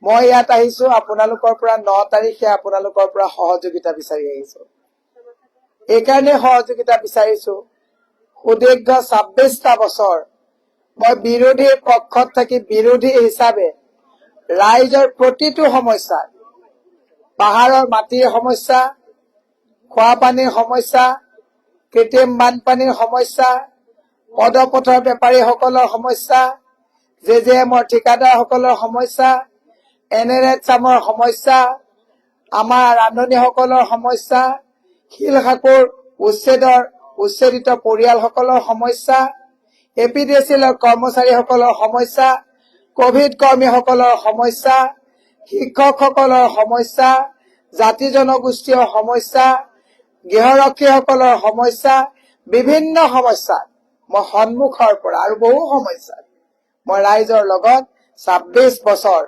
মই ইয়াত আহিছো আপোনালোকৰ পৰা 9 তাৰিখে আপোনালোকৰ পৰা সহযোগিতা বিচাৰি আহিছো। এইকাৰণে সহযোগিতা বিচাৰিছো, সুদীৰ্ঘ 26টা বছৰ মই বিৰোধীৰ পক্ষত থাকি বিৰোধী হিচাপে ৰাইজৰ প্ৰতিটো সমস্যা, পাহাৰৰ মাটিৰ সমস্যা, খোৱা পানীৰ সমস্যা, কৃত্ৰিম বানপানীৰ সমস্যা, পদপথৰ বেপাৰীসকলৰ সমস্যা, জেজেএমৰ ঠিকাদাৰসকলৰ সমস্যা, NRHৰ সমস্যা, আমাৰ ৰান্ধনীসকলৰ সমস্যা, শিলশাকুৰ উচ্ছেদিত পৰিয়ালসকলৰ সমস্যা, APDCL কৰ্মচাৰীসকলৰ সমস্যা, কোভিড কৰ্মীসকলৰ সমস্যা, শিক্ষকসকলৰ সমস্যা, জাতি জনগোষ্ঠীয় সমস্যা, গৃহৰক্ষীসকলৰ সমস্যা, বিভিন্ন সমস্যা মই সন্মুখৰ পৰা আৰু বহু সমস্যা মই ৰাইজৰ লগত 26 বছৰ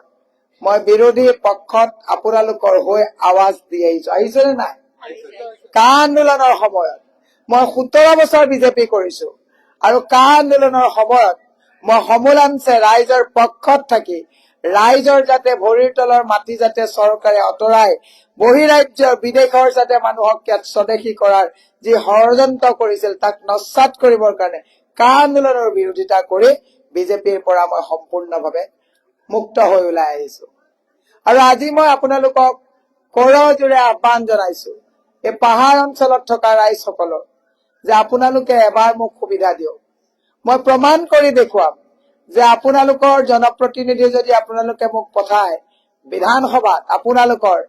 মই বিৰোধী পক্ষত আপোনালোকৰ হৈ আৱাজ দি আহিছো নে নাই? কা আন্দোলনৰ সময়ত মই 17 বছৰ বিজেপি কৰিছো আৰু কা আন্দোলনৰ সময়ত মই সমূলাংশে ৰাইজৰ পক্ষত থাকি ৰাইজৰ যাতে ভৰিৰ তলৰ মাটি যাতে চৰকাৰে অতৰাই বহিৰাজ্যৰ বিদেশৰ যাতে মানুহক ইয়াত স্বদেশী কৰাৰ যি ষড়যন্ত্ৰ কৰিছিল তাক নস্যাৎ কৰিবৰ কাৰণে কা আন্দোলনৰ বিৰোধিতা কৰি বিজেপিৰ পৰা মই সম্পূৰ্ণভাৱে মুক্ত হৈ ওলাই আহিছো। আৰু আজি মই আপোনালোকক কৰজোৰে আহ্বান জনাইছো, এই পাহাৰ অঞ্চলত থকা ৰাইজসকলক যে আপোনালোকে এবাৰ মোক সুবিধা দিয়ক, মই প্ৰমাণ কৰি দেখুৱাম যে আপোনালোকৰ জনপ্ৰতিনিধি যদি আপোনালোকে মোক পঠায় বিধানসভাত আপোনালোকৰ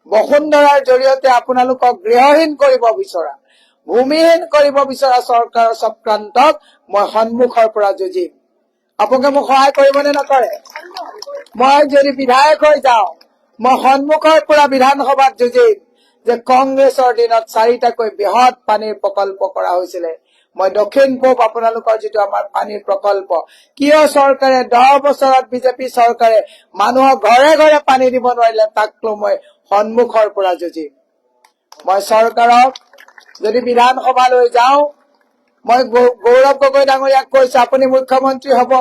বসুন্ধৰাৰ জৰিয়তে আপোনালোকক গৃহহীন কৰিব বিচৰা, ভূমিহীন কৰিব বিচৰা চৰকাৰৰ চক্ৰান্তক মই সন্মুখৰ পৰা যুঁজিম। আপোনালোকে মোক সহায় কৰিবনে নকৰে? মই যদি বিধায়ক হৈ যাওঁ মই সন্মুখৰ পৰা বিধানসভাত যুঁজিম যে কংগ্ৰেছৰ দিনত 4টাকৈ বৃহৎ পানীৰ প্ৰকল্প কৰা হৈছিলে। মই দক্ষিণ পূব আপোনালোকৰ যিটো আমাৰ পানীৰ প্ৰকল্প, কিয় চৰকাৰে 10 বছৰত বিজেপি চৰকাৰে মানুহৰ ঘৰে ঘৰে পানী দিব নোৱাৰিলে তাক মই সন্মুখৰ পৰা যুঁজিম। মই চৰকাৰক যদি বিধানসভালৈ যাওঁ মই গৌৰৱ গগৈ ডাঙৰীয়াক কৈছো আপুনি মুখ্যমন্ত্ৰী হব,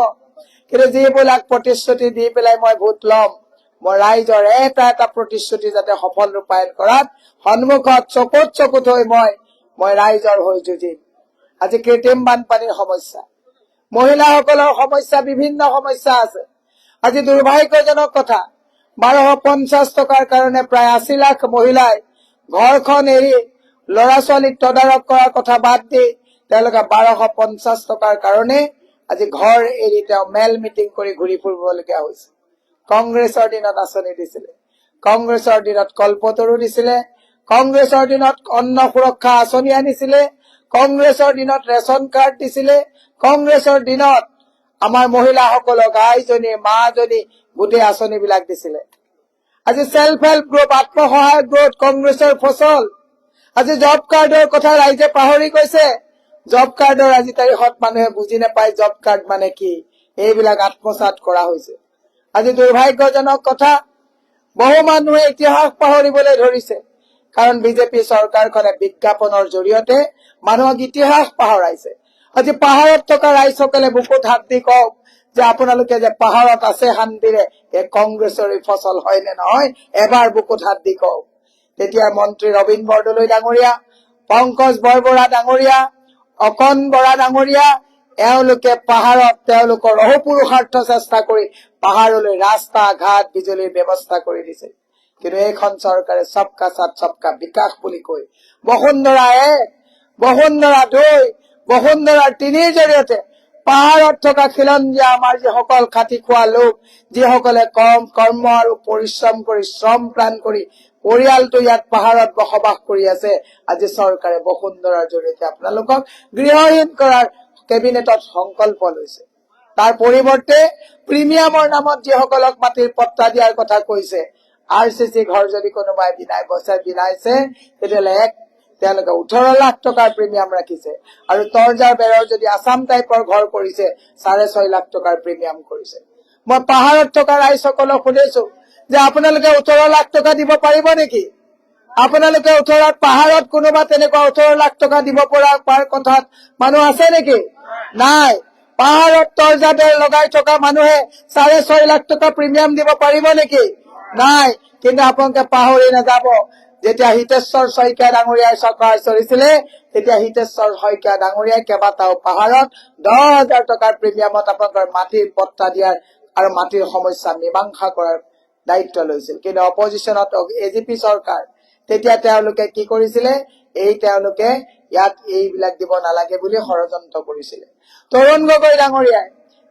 কিন্তু যিবিলাক প্ৰতিশ্ৰুতি দি পেলাই মই ভোট লম মই ৰাইজৰ এটা এটা প্ৰতিশ্ৰুতি যাতে সফল ৰূপায়ণ কৰাত সন্মুখত চকুত হৈ মই ৰাইজৰ হৈ যুঁজিম। আজি কৃত্ৰিম বানপানীৰ সমস্যা, মহিলাসকলৰ সমস্যা, বিভিন্ন সমস্যা আছে। আজি দুৰ্ভাগ্যজনক কথা 1250 টকাৰ কাৰণে প্ৰায় 80 লাখ মহিলাই ঘৰখন এৰি ল'ৰা ছোৱালীক তদাৰক কৰাৰ কথা বাদ দি তেওঁলোকে 1250 টকাৰ কাৰণে আজি ঘৰ এৰি তেওঁ মেল মিটিং কৰি ঘূৰি ফুৰিবলগীয়া হৈছে। কংগ্ৰেছৰ দিনত আঁচনি দিছিলে, কংগ্ৰেছৰ দিনত কল্পতৰু দিছিলে, কংগ্ৰেছৰ দিনত অন্ন সুৰক্ষা আঁচনি আনিছিলে, কংগ্ৰেছৰ দিনত ৰেচন কাৰ্ড দিছিলে, কংগ্ৰেছৰ দিনত আমাৰ মহিলাসকলক আইজনী মাজনী গোটেই আঁচনিবিলাক দিছিলে। আজি সেলফ হেল্প গ্ৰুপ, আত্মসহায়ক গোট কংগ্ৰেছৰ ফচল। আজি জব কাৰ্ডৰ কথা ৰাইজে পাহৰি গৈছে। জব কাৰ্ডৰ আজি তাৰিখত মানুহে বুজি নাপায় জব কাৰ্ড মানে কি, এইবিলাক আত্মসাৎ কৰা হৈছে। আজি দুৰ্ভাগ্যজনক কথা, বহু মানুহে ইতিহাস পাহৰিবলৈ ধৰিছে, কাৰণ বিজেপি চৰকাৰখনে বিজ্ঞাপনৰ জৰিয়তে মানুহক ইতিহাস পাহৰাইছে। আজি পাহাৰত থকা ৰাইজসকলে বুকুত হাত দি কওক যে আপোনালোকে যে পাহাৰত আছে শান্তিৰে, এই কংগ্ৰেছৰ ফচল হয় নে নহয় এবাৰ বুকুত হাত দি কওক। তেতিয়া মন্ত্ৰী ৰবীন বৰদলৈ ডাঙৰীয়া, পংকজ বৰবৰা ডাঙৰীয়া, অকণ বৰা ডাঙৰীয়া এওঁলোকে পাহাৰত তেওঁলোকৰ অহোপুৰুষাৰ্থ চেষ্টা কৰি পাহাৰলৈ ৰাস্তা ঘাট বিজুলীৰ ব্যৱস্থা কৰি দিছে। কিন্তু এইখন চৰকাৰে সবকা সাথ সবকা বিকাশ বুলি কৈ বসুন্ধৰা 1, বসুন্ধৰা 2, বসুন্ধৰা 3ৰ জৰিয়তে পাহাৰত থকা খিলঞ্জীয়া আমাৰ যিসকল খাটি খোৱা লোক, যিসকলে কৰ্ম আৰু পৰিশ্ৰম কৰি শ্ৰম প্ৰাণ কৰি পৰিয়ালটো ইয়াত পাহাৰত বসবাস কৰি আছে, আজি চৰকাৰে বসুন্ধৰাৰ জৰিয়তে আপোনালোকক গৃহহীন কৰাৰ কেবিনেটত সংকল্প লৈছে। তাৰ পৰিৱৰ্তে প্ৰিমিয়ামৰ নামত যিসকলক মাটিৰ পট্টা দিয়াৰ কথা কৈছে, RCC ঘৰ যদি কোনোবাই বিনাইছে তেতিয়াহ'লে তেওঁলোকে 18 লাখ টকাৰ প্ৰিমিয়াম ৰাখিছে, আৰু তৰ্জাৰ বেৰৰ যদি আসাম টাইপৰ ঘৰ কৰিছে 6.5 লাখ টকাৰ প্ৰিমিয়াম কৰিছে। মই পাহাৰত থকা ৰাইজসকলক সুধিছো যে আপোনালোকে 18 লাখ টকা দিব পাৰিব নেকি? আপোনালোকে পাহাৰত কোনোবা তেনেকুৱা 18 লাখ টকা দিব পৰা কথাত মানুহ আছে নেকি? নাই। পাহাৰত তৰ্জাদেৰ লগাই থকা মানুহে 6.5 লাখ টকা প্ৰিমিয়াম দিব পাৰিব নেকি? নাই। কিন্তু আপোনালোকে পাহৰি নাযাব, যেতিয়া হিতেশ্বৰ শইকীয়া ডাঙৰীয়াৰ চৰকাৰ চলিছিলে তেতিয়া হিতেশ্বৰ শইকীয়া ডাঙৰীয়াই কেইবাটাও পাহাৰত 10,000 টকাৰ প্ৰিমিয়ামত আপোনালোকৰ মাটিৰ পট্টা দিয়াৰ আৰু মাটিৰ সমস্যা মীমাংসা কৰাৰ দায়িত্ব লৈছিল। কিন্তু অপজিশ্যনত এজিপি চৰকাৰ, তেতিয়া তেওঁলোকে কি কৰিছিলে, তেওঁলোকে ইয়াত এইবিলাক দিব নালাগে বুলি ষড়যন্ত্ৰ কৰিছিলে। তৰুণ গগৈ ডাঙৰীয়াই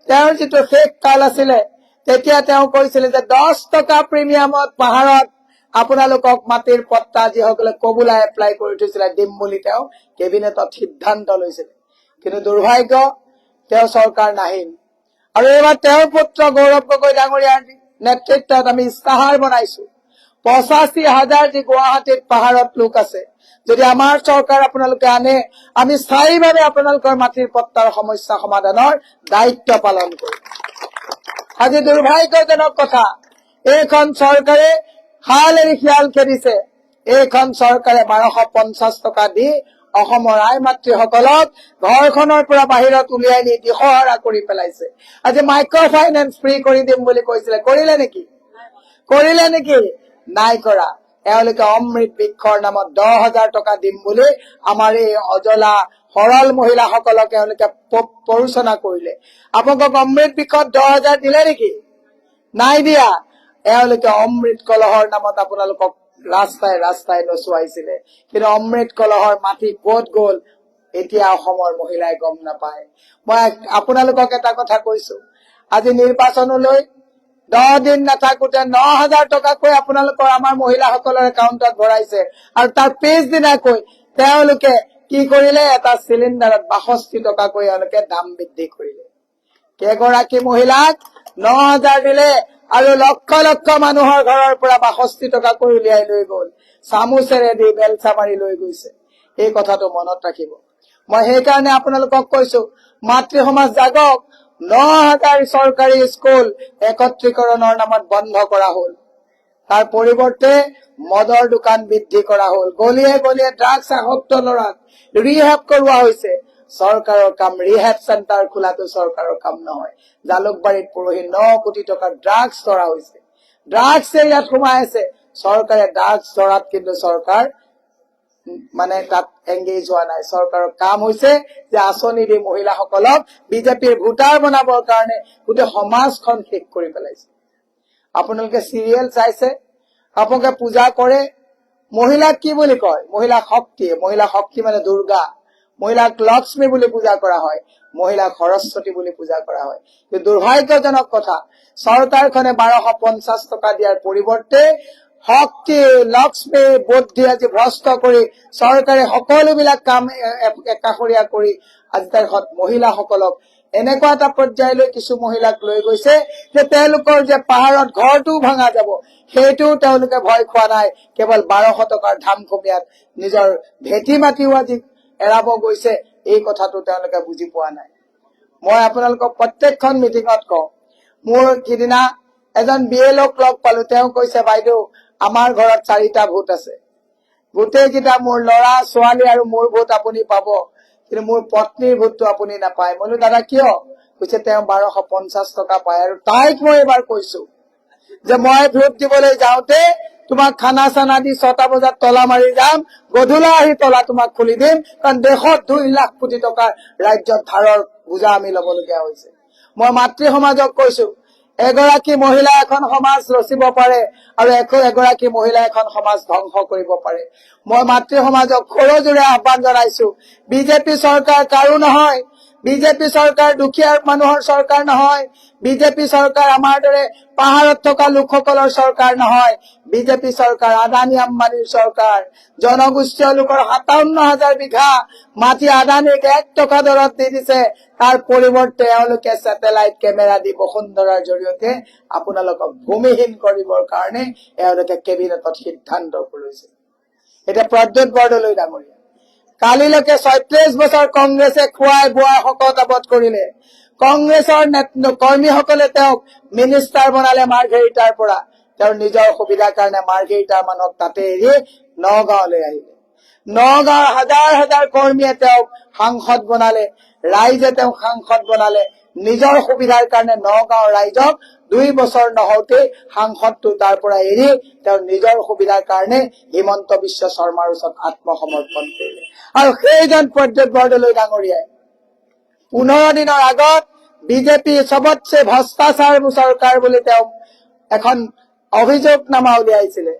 তেওঁৰ যিটো শেষ কাল আছিলে তেতিয়া তেওঁ কৈছিলে যে 10 টকা প্ৰিমিয়ামত পাহাৰত আপোনালোকক মাটিৰ পট্টা যিসকলে কবুলা এপ্লাই কৰি থৈছিলে দিম বুলি তেওঁ কেবিনেটত সিদ্ধান্ত লৈছিলে। কিন্তু দুৰ্ভাগ্য তেওঁ চৰকাৰ নাহিল। আৰু এইবাৰ তেওঁৰ পুত্ৰ গৌৰৱ গগৈ ডাঙৰীয়াৰ নেতৃত্বত আমি ইস্তাহাৰ বনাইছো 85,000 যি গুৱাহাটীত পাহাৰত লোক আছে, যদি আমাৰ চৰকাৰ আপোনালোকে আনে আমি স্থায়ীভাৱে আপোনালোকৰ মাটিৰ পট্টাৰ সমস্যা সমাধানৰ দায়িত্ব পালন কৰিম। আজি দুৰ্ভাগ্যজনক কথা, এইখন চৰকাৰে হাল এৰি শিয়াল খেদিছে। এইখন চৰকাৰে 1250 টকা দি অসমৰ আই মাতৃসকলক ঘৰখনৰ পৰা বাহিৰত উলিয়াই নি দিশহাৰা কৰি পেলাইছে। আজি মাইক্ৰ' ফাইনেন্স ফ্ৰী কৰি দিম বুলি কৈছিলে, কৰিলে নেকি? নাই কৰা। এওঁলোকে অমৃত বৃক্ষৰ নামত 10,000 টকা দিম বুলি আমাৰ এই অজলা সৰল মহিলাসকলক এওঁলোকে প্ৰৰোচনা কৰিলে। আপোনালোকক অমৃত বৃক্ষত 10,000 দিলে নেকি? নাই দিয়া। এওঁলোকে অমৃত কলহৰ নামত আপোনালোকক ৰাস্তাই নচুৱাইছিলে। কিন্তু অমৃত কলহৰ মাটি ক'ত গ'ল এতিয়া অসমৰ মহিলাই গম নাপায়। মই আপোনালোকক এটা কথা কৈছো, আজি নিৰ্বাচনলৈ 10 দিন নাথাকোতে 9,000 টকাকৈ আপোনালোকৰ আমাৰ মহিলাসকলৰ একাউণ্টত ভৰাইছে। আৰু তাৰ পিছদিনাকৈ তেওঁলোকে কি কৰিলে, এটা চিলিণ্ডাৰত 62 টকাকৈ এওঁলোকে দাম বৃদ্ধি কৰিলে। কেইগৰাকী মহিলাক 9,000 দিলে আৰু লক্ষ লক্ষ মানুহৰ ঘৰৰ পৰা 62 টকাকৈ উলিয়াই লৈ গ'ল, চামুচেৰে দি বেলচা মাৰি লৈ গৈছে। এই কথাটো মনত ৰাখিব। মই সেইকাৰণে আপোনালোকক কৈছো, মাতৃ সমাজ জাগক। 9,000 চৰকাৰী স্কুল একত্ৰীকৰণৰ নামত বন্ধ কৰা হল। তাৰ পৰিৱৰ্তে মদৰ দোকান বৃদ্ধি কৰা হল। গলিয়ে গলিয়ে ড্ৰাগছ আসক্ত ল'ৰাক ৰিহেব কৰোৱা হৈছে। চৰকাৰৰ কাম, ৰিহেব চেণ্টাৰ খোলাটো চৰকাৰৰ কাম নহয়। জালুকবাৰীত পৰহি 9 কোটি টকাৰ ড্ৰাগছ ধৰা হৈছে। ড্ৰাগছে ইয়াত সোমাই আছে। চৰকাৰে ড্ৰাগছ ধৰাত কিন্তু চৰকাৰ তাত এংগেজ হোৱা নাই। চৰকাৰৰ কাম হৈছে যে আঁচনি দি মহিলাসকলক বিজেপিৰ ভোটাৰ বনাবৰ কাৰণে গোটেই সমাজখন শেষ কৰি পেলাইছে। আপোনালোকে চিৰিয়েল চাইছে, আপোনালোকে পূজা কৰে, মহিলাক কি বুলি কয়? মহিলা শক্তি মানে দুৰ্গা। মহিলাক লক্ষ্মী বুলি পূজা কৰা হয়, মহিলাক সৰস্বতী বুলি পূজা কৰা হয়। কিন্তু দুৰ্ভাগ্যজনক কথা, চৰকাৰখনে 1250 টকা দিয়াৰ পৰিৱৰ্তে শক্তি, লক্ষ্মী, বুদ্ধি আজি ভ্ৰষ্ট কৰি চৰকাৰে সকলোবিলাক কাম একাষৰীয়া কৰি আজি তাৰিখত মহিলাসকলক এনেকুৱা এটা পৰ্যায়লৈ কিছু মহিলাক লৈ গৈছে যে তেওঁলোকৰ যে পাহাৰত ঘৰটোও ভাঙা যাব সেইটোও তেওঁলোকে ভয় খোৱা নাই। কেৱল 1200 টকাৰ ধামখুমীয়াত নিজৰ ভেটি মাটিও আজি এৰাব গৈছে, এই কথাটো তেওঁলোকে বুজি পোৱা নাই। মই আপোনালোকক প্ৰত্যেকখন মিটিঙত কওঁ, মোৰ সিদিনা এজন বিএলঅক লগ পালো। তেওঁ কৈছে, বাইদেউ আমাৰ ঘৰত 4টা ভোট আছে, গোটেইকেইটা মোৰ ল'ৰা ছোৱালী আৰু মোৰ ভোট আপুনি পাব, কিন্তু মোৰ পত্নীৰ ভোটটো আপুনি নাপায়। মই বোলো দাদা কিয়? কৈছে তেওঁ 1250 টকা পায়। আৰু তাইক মই এবাৰ কৈছো যে মই ভোট দিবলৈ যাওঁতে তোমাক খানা চানা দি 6টা বজাত তলা মাৰি যাম, গধূলা আহি তলা তোমাক খুলি দিম, কাৰণ দেশত 2 লাখ কোটি টকাৰ ৰাজ্যত ধাৰৰ বোজা আমি লবলগীয়া হৈছে। মই মাতৃ সমাজক কৈছো, এগৰাকী মহিলা এখন সমাজ ৰচিব পাৰে আৰু এগৰাকী মহিলা এখন সমাজ ধ্বংস কৰিব পাৰে। মই মাতৃ সমাজক খৰজোৰে আহ্বান জনাইছো, বিজেপি চৰকাৰ কাৰো নহয়, বিজেপি চৰকাৰ দুখীয়া মানুহৰ চৰকাৰ নহয়, বিজেপি চৰকাৰ আমাৰ দৰে পাহাৰত থকা লোকসকলৰ চৰকাৰ নহয়, বিজেপি চৰকাৰ আদানী আম্বানীৰ চৰকাৰ। জনগোষ্ঠীয় লোকৰ 57,000 বিঘা মাটি আদানীক 1 টকা দৰত দি দিছে। তাৰ পৰিৱৰ্তে এওঁলোকে ছেটেলাইট কেমেৰা দি বসুন্ধৰাৰ জৰিয়তে আপোনালোকক ভূমিহীন কৰিবৰ কাৰণে এওঁলোকে কেবিনেটত সিদ্ধান্ত কৰিছে। এতিয়া প্ৰদ্যুৎ বৰদলৈ ডাঙৰীয়া কালিলৈকে 36 বছৰ কংগ্ৰেছে খুৱাই বোৱাই শকত আবদ কৰিলে। কংগ্ৰেছৰ কৰ্মীসকলে তেওঁক মিনিষ্টাৰ বনালে মাৰ্ঘেৰিটাৰ পৰা। তেওঁৰ নিজৰ সুবিধাৰ কাৰণে মাৰ্ঘেৰিটাৰ মানুহক তাতে এৰি নগাঁৱলৈ আহিলে। নগাঁৱৰ হাজাৰ হাজাৰ কৰ্মীয়ে তেওঁক সাংসদ বনালে, ৰাইজে তেওঁক সাংসদ বনালে। নিজৰ সুবিধাৰ কাৰণে নগাঁৱৰ ৰাইজক 2 বছৰ নহওঁতেই সাংসদটো তাৰ পৰা এৰি তেওঁ নিজৰ সুবিধাৰ কাৰণে হিমন্ত বিশ্ব শৰ্মাৰ ওচৰত আত্মসমৰ্পণ কৰিলে। আৰু সেইজন প্ৰদ্যুৎ বৰদলৈ ডাঙৰীয়াই 15 দিনৰ আগত বিজেপি সবতছে ভ্ৰষ্টাচাৰ চৰকাৰ বুলি তেওঁ এখন অভিযোগনামা উলিয়াইছিলে।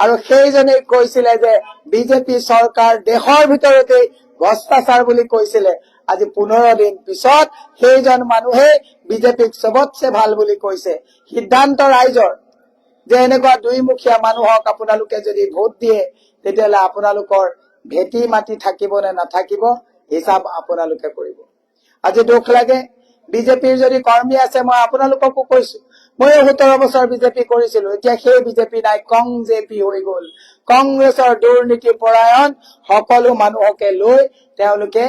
আৰু সেইজনে কৈছিলে যে বিজেপি চৰকাৰ দেশৰ ভিতৰতে ভ্ৰষ্টাচাৰ বুলি কৈছিলে। আজি 15 দিন পিছত সেইজন মানুহে বিজেপিক সবতছে ভাল বুলি কৈছে। সিদ্ধান্ত ৰাইজৰ যে এনেকুৱা দুইমুখীয়া মানুহক আপোনালোকে যদি ভোট দিয়ে তেতিয়াহ'লে আপোনালোকৰ ভেটি মাটি থাকিব নে নাথাকিব হিচাপ আপোনালোকে কৰিব। আজি দুখ লাগে, বিজেপিৰ যদি কৰ্মী আছে, মই আপোনালোককো কৈছো, ময়ো 17 বছৰ বিজেপি কৰিছিলো, এতিয়া সেই বিজেপি নাই, কংজেপি হৈ গল। কংগ্ৰেছৰ দুৰ্নীতি পৰায়ণ সকলো মানুহকে লৈ তেওঁলোকে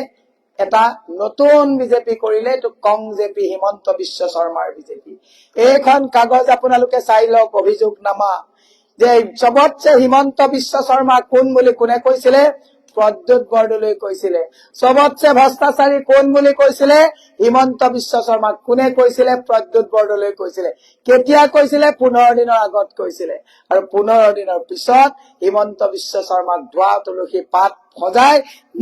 এটা নতুন বিজেপি কৰিলে, এইটো কংজেপি, হিমন্ত বিশ্ব শৰ্মাৰ বিজেপি। এইখন কাগজ আপোনালোকে চাই লওক, অভিযোগনামা, যে সবতছে হিমন্ত বিশ্ব শৰ্মা কোন বুলি কোনে কৈছিলে? প্ৰদ্যুৎ বৰদলৈ কৈছিলে। সবতছে ভ্ৰষ্টাচাৰী কোন বুলি কৈছিলে? হিমন্ত বিশ্ব শৰ্মা। কোনে কৈছিলে? প্ৰদ্যুৎ বৰদলৈ কৈছিলে। কেতিয়া কৈছিলে? 15 দিনৰ আগত কৈছিলে। আৰু 15 দিনৰ পিছত হিমন্ত বিশ্ব শৰ্মাক ধোৱা তুলসী পাত সজাই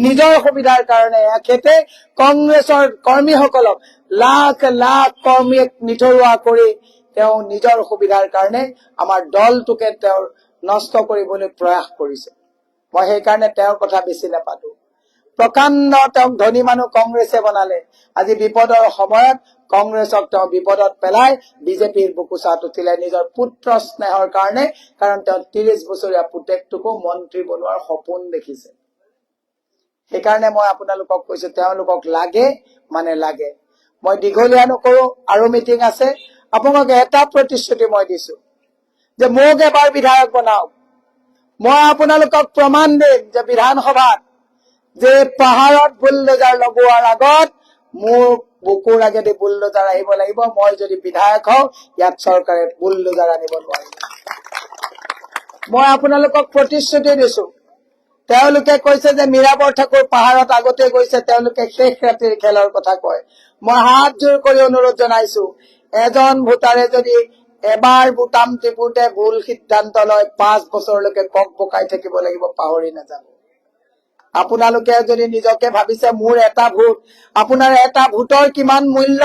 নিজৰ সুবিধাৰ কাৰণে এখেতে কংগ্ৰেছৰ কৰ্মীসকলক লাখ লাখ কৰ্মীক নিথৰুৱা কৰি তেওঁ নিজৰ সুবিধাৰ কাৰণে আমাৰ দলটোকে তেওঁৰ নষ্ট কৰিবলৈ প্ৰয়াস কৰিছে। মই সেইকাৰণে তেওঁৰ কথা বেছি নাপাতো। প্ৰকাণ্ড তেওঁক ধনী মানুহ কংগ্ৰেছে বনালে। আজি বিপদৰ সময়ত কংগ্ৰেছক তেওঁ বিপদত পেলাই বিজেপিৰ বুকুচাত উঠিলে নিজৰ পুত্ৰ স্নেহৰ কাৰণে, কাৰণ তেওঁ 30 বছৰীয়া পুতেকটোকো মন্ত্ৰী বনোৱাৰ সপোন দেখিছে। সেইকাৰণে মই আপোনালোকক কৈছো, তেওঁলোকক লাগে মানে লাগে। মই দীঘলীয়া নকৰো, আৰু মিটিং আছে। আপোনালোকক এটা প্ৰতিশ্ৰুতি মই দিছো যে মোক এবাৰ বিধায়ক বনাওক। মই আপোনালোকক প্ৰমাণ দিম যে বিধানসভাত যে পাহাৰত বুলডোজাৰ লগোৱাৰ আগত মোৰ বুকুৰ আগেদি বুলডোজাৰ আহিব লাগিব। মই যদি বিধায়ক হওঁ, ইয়াত চৰকাৰে বুলডোজাৰ আনিব নোৱাৰিব। মই আপোনালোকক প্ৰতিশ্ৰুতি দিছো। তেওঁলোকে কৈছে যে মীৰাবৰ ঠাকুৰ পাহাৰত আগতে গৈছে, তেওঁলোকে শেষ ৰাতিৰ খেলৰ কথা কয়। মই হাত জোৰ কৰি অনুৰোধ জনাইছো, এজন ভোটাৰে যদি এবাৰ বুটাম টিপুতে ভুল সিদ্ধান্ত লয়, 5 বছৰলৈকে কক বকাই থাকিব লাগিব, পাহৰি নাযাব। আপোনালোকে যদি নিজকে ভাবিছে মোৰ এটা ভোট, আপোনাৰ এটা ভোটৰ কিমান মূল্য,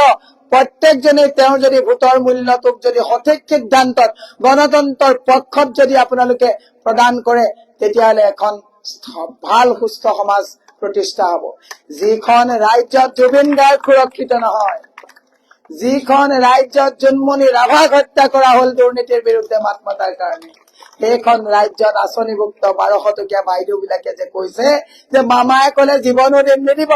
প্ৰত্যেকজনে তেওঁৰ যদি ভোটৰ মূল্যটোক যদি সঠিক সিদ্ধান্তত গণতন্ত্ৰৰ পক্ষত যদি আপোনালোকে প্ৰদান কৰে, তেতিয়াহ'লে এখন ভাল সুস্থ সমাজ প্ৰতিষ্ঠা হ'ব। যিখন ৰাজ্যত জুবিন গাৰ্গ সুৰক্ষিত নহয়, যিখন ৰাজ্যত জোনমণি ৰাভাক হত্যা কৰা হল দুৰ্নীতিৰ বিৰুদ্ধে মাত মতাৰ কাৰণে, সেইখন ৰাজ্যত আঁচনিভুক্ত 1200 টকীয়া বাইদেউ বিলাকে যে কৈছে যে মামায়ে কলে জীৱনো দিম, নিদিব।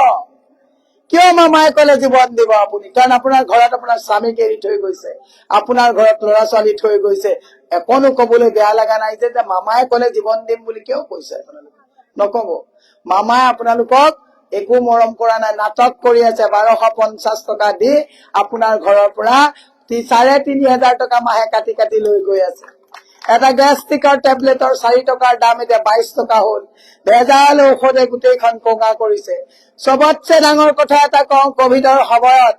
কিয় মামায়ে কলে জীৱন দিব আপুনি? কাৰণ আপোনাৰ ঘৰত আপোনাৰ স্বামীক এৰি থৈ গৈছে, আপোনাৰ ঘৰত ল'ৰা ছোৱালী থৈ গৈছে। একনো কবলৈ বেয়া লগা নাই যে মামায়ে কলে জীৱন দিম বুলি কিয় কৈছে? আপোনালোকে নকব। মামায়ে আপোনালোকক একো মৰম কৰা নাই, নাটক কৰি আছে। 1250 টকা দি আপোনাৰ ঘৰৰ পৰা 3,500 টকা মাহে কাটি কাটি লৈ গৈ আছে। এটা গেষ্ট্ৰিকৰ টেবলেটৰ 4 টকাৰ দাম এতিয়া 22 টকা হল। ভেজাল ঔষধে গোটেইখন কঙা কৰিছে। সবতছে ডাঙৰ কথা এটা কওঁ, কভিডৰ সময়ত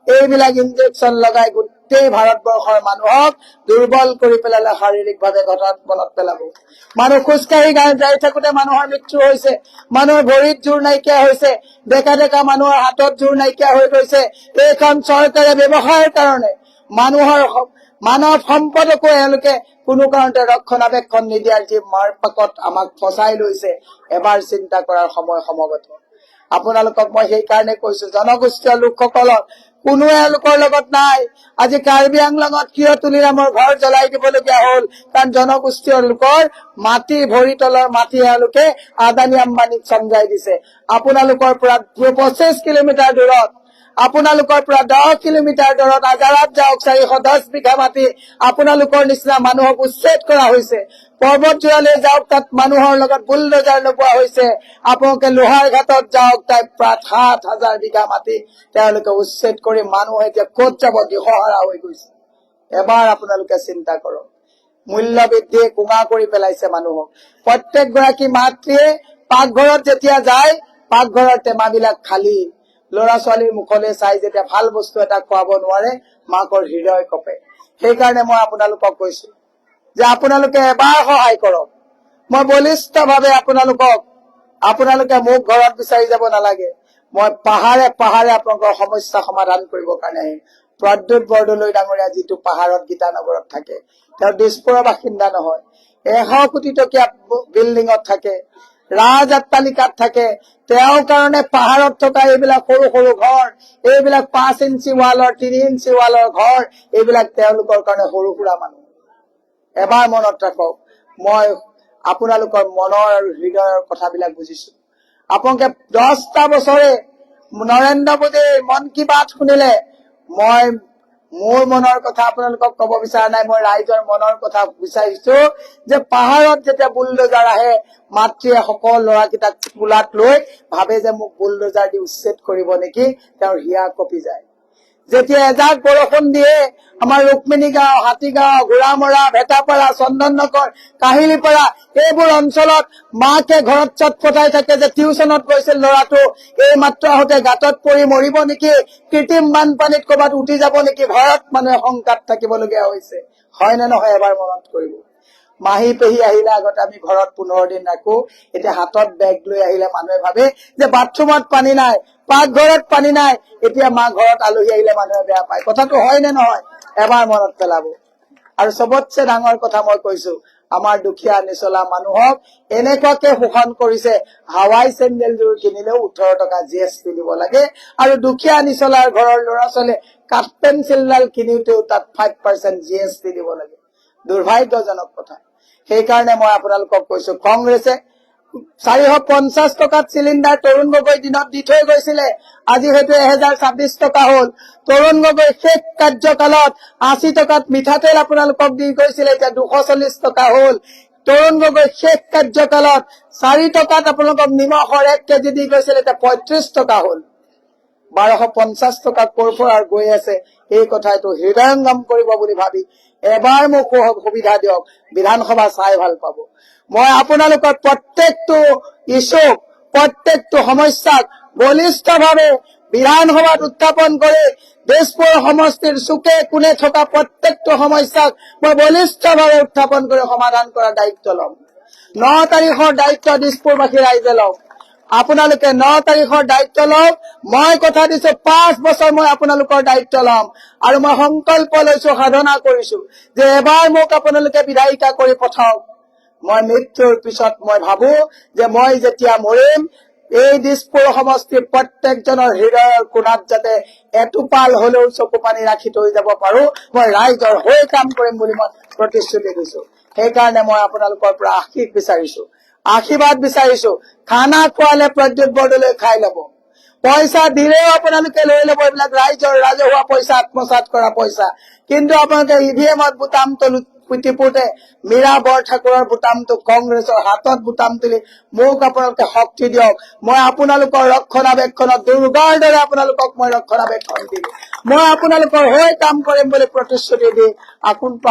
এইবিলাক ইনজেকচন লগাই গোটেই ভাৰতবৰ্ষৰ মানুহক দুৰ্বল কৰি পেলালে, শাৰীৰিকভাৱে ঘটনাত পেলাব। মানুহ খোজকাঢ়ি যাই থাকোতে মানুহৰ মৃত্যু হৈছে, মানুহৰ ভৰিত জোৰ নাইকিয়া হৈছে, ডেকা ডেকা মানুহৰ হাতত জোৰ নাইকিয়া হৈ গৈছে। এইখন চৰকাৰে ব্যৱসায়ৰ কাৰণে মানুহৰ মানৱ সম্পদকো এওঁলোকে কোনো কাৰণতে ৰক্ষণাবেক্ষণ নিদিয়াৰ যি মাৰপাকত আমাক ফচাই লৈছে, এবাৰ চিন্তা কৰাৰ সময় সমাগত। আপোনালোকক মই সেইকাৰণে কৈছো, জনগোষ্ঠীয় লোকসকলক কোনো এওঁলোকৰ লগত নাই। আজি কাৰ্বি আংলঙত কিয় তুলিৰামৰ ঘৰ জ্বলাই দিবলগীয়া হল? কাৰণ জনগোষ্ঠীয় লোকৰ মাটি, ভৰি তলৰ মাটি এওঁলোকে আদানী আম্বানীক চমজাই দিছে। আপোনালোকৰ পৰা 25 কিলোমিটাৰ দূৰত, আপোনালোকৰ পৰা 10 কিলোমিটাৰ দূৰত আজাৰাত যাওক, 410 বিঘা মাটি আপোনালোকৰ নিচিনা মানুহক উচ্ছেদ কৰা হৈছে। পৰ্বতজোৰালৈ যাওক, তাত মানুহৰ লগত বুলডোজাৰ লগোৱা হৈছে। আপোনালোকে লোহাৰ ঘাটত যাওক, তাত প্ৰায় 7,000 বিঘা মাটি তেওঁলোকে উচ্ছেদ কৰি মানুহ এতিয়া ক'ত যাব? দিশহাৰা হৈ গৈছে। এবাৰ আপোনালোকে চিন্তা কৰক। মূল্য বৃদ্ধিয়ে কোঙা কৰি পেলাইছে মানুহক। প্ৰত্যেকগৰাকী মাতৃয়ে পাকঘৰত যেতিয়া যায় পাকঘৰৰ টেমাবিলাক খালী, ল'ৰা ছোৱালীৰ মুখলৈ চাই যেতিয়া ভাল বস্তু এটা খুৱাব নোৱাৰে মাকৰ হৃদয় কঁপে। সেইকাৰণে মই আপোনালোকক কৈছো যে আপোনালোকে এবাৰ সহায় কৰক। মই বলিষ্ঠভাৱে আপোনালোকে মোক ঘৰত বিচাৰি যাব নালাগে। মই পাহাৰে পাহাৰে আপোনালোকৰ সমস্যা সমাধান কৰিবৰ কাৰণে আহিম। প্ৰদ্যুৎ বৰদলৈ ডাঙৰীয়া যিটো পাহাৰত গীতানগৰত থাকে, তেওঁ দিছপুৰৰ বাসিন্দা নহয়, 100 কোটি টকীয়া বিল্ডিঙত থাকে, ৰাজ অট্টালিকাত থাকে। তেওঁৰ কাৰণে পাহাৰত থকা এইবিলাক সৰু সৰু ঘৰ, এইবিলাক 5 ইঞ্চি ৱালৰ 3 ইঞ্চি ৱালৰ ঘৰ, এইবিলাক তেওঁলোকৰ কাৰণে সৰু সুৰা মানুহ। এবাৰ মনত ৰাখক, মই আপোনালোকৰ মনৰ আৰু হৃদয়ৰ কথাবিলাক বুজিছো। আপোনালোকে 10টা বছৰে নৰেন্দ্ৰ মোদীৰ মন কি বাত শুনিলে। মই মোৰ মনৰ কথা আপোনালোকক কব বিচৰা নাই, মই ৰাইজৰ মনৰ কথা বিচাৰিছো যে পাহাৰত যেতিয়া বুলডোজাৰ আহে মাতৃয়ে সকলো ল'ৰাকেইটাক কোলাত লৈ ভাবে যে মোক বুলডোজাৰ দি উচ্ছেদ কৰিব নেকি, তেওঁৰ হিয়া কঁপি যায়। যেতিয়া এজাক বৰষুণ দিয়ে আমাৰ ৰুক্মিণী গাঁও, হাতীগাঁও, ঘোঁৰামৰা, ভেটাপাৰা, চন্দননগৰ, কাহিলীপাৰা এইবোৰ অঞ্চলত মাকে ঘৰত চটফটাই থাকে যে টিউচনত গৈছিল ল'ৰাটো, এই মাত্ৰ আহোঁতে গাঁতত পৰি মৰিব নেকি, কৃত্ৰিম বানপানীত কৰবাত উঠি যাব নেকি, ভয়ত মানুহে শংকাত থাকিবলগীয়া হৈছে। হয় নে নহয় এবাৰ মনত কৰিব। মাহী পেহী আহিলে আগতে আমি ঘৰত 15 দিন ৰাখো, এতিয়া হাতত বেগ লৈ আহিলে মানুহে ভাবে যে বাথৰুমত পানী নাই, পাকঘৰত পানী নাই। এতিয়া মা ঘৰত আলহী আহিলে মানুহে বেয়া পায়। কথাটো হয় নে নহয় এবাৰ মনত পেলাব। আৰু চবতছে ডাঙৰ কথা মই কৈছো, আমাৰ দুখীয়া নিচলা মানুহক এনেকুৱাকে শোষণ কৰিছে, হাৱাই চেণ্ডেলযোৰ কিনিলেও 18 টকা GST দিব লাগে, আৰু দুখীয়া নিচলাৰ ঘৰৰ ল'ৰা ছোৱালীয়ে কাঠ পেঞ্চিলডাল কিনিওতেও তাত 5% GST দিব লাগে। দুৰ্ভাগ্যজনক কথা। সেইকাৰণে মই আপোনালোকক কৈছো, কংগ্ৰেছে 450 টকাত চিলিণ্ডাৰ তৰুণ গগৈ দিনত দি থৈ গৈছিলে, আজি হয়তো 1026 টকা হল। তৰুণ গগৈ শেষ কাৰ্যকালত 80 টকাত মিঠাতেল আপোনালোকক দি গৈছিলে, এতিয়া 240 টকা হল। তৰুণ গগৈ শেষ কাৰ্যকালত 4 টকাত আপোনালোকক নিমখৰ 1 কেজি দি গৈছিলে, এতিয়া 35 টকা হল। 1250 টকা কৰফৰাৰ গৈ আছে। এই কথাটো হৃদয়ংগম কৰিব বুলি ভাবি এবাৰ মোক সুবিধা দিয়ক, বিধানসভা চাই ভাল পাব। মই আপোনালোকৰ প্ৰত্যেকটো ইছ্যুক, প্ৰত্যেকটো সমস্যাক বলিষ্ঠভাৱে বিধানসভাত উত্থাপন কৰি দিছপুৰ সমষ্টিৰ চুকে কোণে থকা প্ৰত্যেকটো সমস্যাক মই বলিষ্ঠভাৱে উত্থাপন কৰি সমাধান কৰাৰ দায়িত্ব ল'ম। 9 তাৰিখৰ দায়িত্ব দিছপুৰবাসী ৰাইজে লওক। আপোনালোকে 9 তাৰিখৰ দায়িত্ব লওক। মই কথা দিছো 5 বছৰ মই আপোনালোকৰ দায়িত্ব ল'ম, আৰু মই সংকল্প লৈছো, সাধনা কৰিছো যে এবাৰ মোক আপোনালোকে বিধায়িকা কৰি পঠাওক। মই মৃত্যুৰ পিছত মই ভাবো যে মই যেতিয়া মৰিম, এই দিছপুৰ সমষ্টিৰ প্ৰত্যেকজনৰ হৃদয়ৰ কোণাত যাতে এটোপাল হলেও চকু পানী ৰাখি থৈ যাব পাৰো, মই ৰাইজৰ হৈ কাম কৰিম বুলি মই প্ৰতিশ্ৰুতি দিছো। সেইকাৰণে মই আপোনালোকৰ পৰা আশীষ বিচাৰিছো, আশীৰ্বাদ বিচাৰিছো। খানা খোৱালে প্ৰদ্যুৎ বৰদলৈ খাই লব, পইচা দিলেও আপোনালোকে লৈ লব, এইবিলাক ৰাইজৰ ৰাজহুৱা পইচা, আত্মসাৎ কৰা পইচা। কিন্তু আপোনালোকে EVM-ত বুটাম টিপুতে মীৰা বৰঠাকুৰৰ বুটামটো কংগ্ৰেছৰ হাতত বুটাম তুলি মোক আপোনালোকে শক্তি দিয়ক। মই আপোনালোকৰ ৰক্ষণাবেক্ষণত দুৰ্গাৰ দৰে আপোনালোকক মই ৰক্ষণাবেক্ষণ দিম। মই আপোনালোকৰ হৈ কাম কৰিম বুলি প্ৰতিশ্ৰুতি দি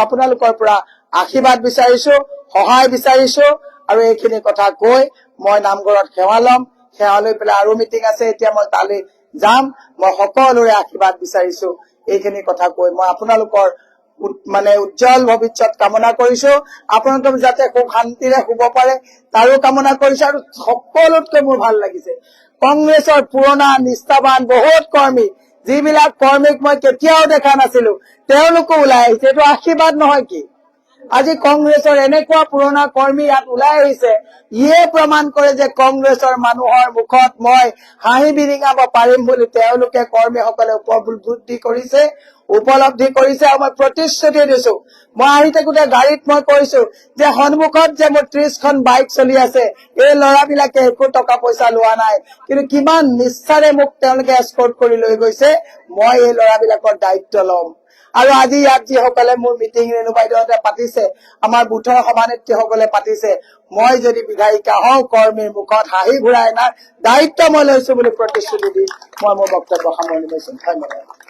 আপোনালোকৰ পৰা আশীৰ্বাদ বিচাৰিছো, সহায় বিচাৰিছো। আৰু এইখিনি কথা কৈ মই নামঘৰত সেৱা ল'ম। সেৱা লৈ পেলাই আৰু মিটিং আছে, এতিয়া মই তালৈ যাম। মই সকলোৰে আশীৰ্বাদ বিচাৰিছো। এইখিনি কথা কৈ মই আপোনালোকৰ উজ্জ্বল ভৱিষ্যত কামনা কৰিছো। আপোনালোকে যাতে খুব শান্তিৰে শুব পাৰে তাৰো কামনা কৰিছো। আৰু সকলোতকৈ মোৰ ভাল লাগিছে, কংগ্ৰেছৰ পুৰণা নিষ্ঠাবান বহুত কৰ্মী, যিবিলাক কৰ্মীক মই কেতিয়াও দেখা নাছিলো, তেওঁলোকো ওলাই আহিছে। এইটো আশীৰ্বাদ নহয় কি? আজি কংগ্ৰেছৰ এনেকুৱা পুৰণা কৰ্মী ইয়াত ওলাই আহিছে, ইয়ে প্ৰমাণ কৰে যে কংগ্ৰেছৰ মানুহৰ মুখত মই হাঁহি বিৰিঙাব পাৰিম বুলি তেওঁলোকে কৰ্মীসকলে উপলব্ধি কৰিছে। আৰু মই প্ৰতিশ্ৰুতি দিছো, মই আহি থাকোতে গাড়ীত মই কৈছো যে সন্মুখত যে মোৰ 30খন বাইক চলি আছে, এই ল'ৰাবিলাকে একো টকা পইচা লোৱা নাই, কিন্তু কিমান নিষ্ঠাৰে মোক তেওঁলোকে এস্কৰ্ট কৰি লৈ গৈছে। মই এই ল'ৰাবিলাকৰ দায়িত্ব ল'ম। আৰু আজি ইয়াত যিসকলে মোৰ মিটিং ৰেণু বাইদেউহঁতে পাতিছে, আমাৰ বুথৰ সভানেত্ৰীসকলে পাতিছে, মই যদি বিধায়িকা হওঁ কৰ্মীৰ মুখত হাঁহি ঘূৰাই অনাৰ দায়িত্ব মই লৈছো বুলি প্ৰতিশ্ৰুতি দি মই মোৰ বক্তব্য সামৰণি মাৰিছো। ধন্যবাদ।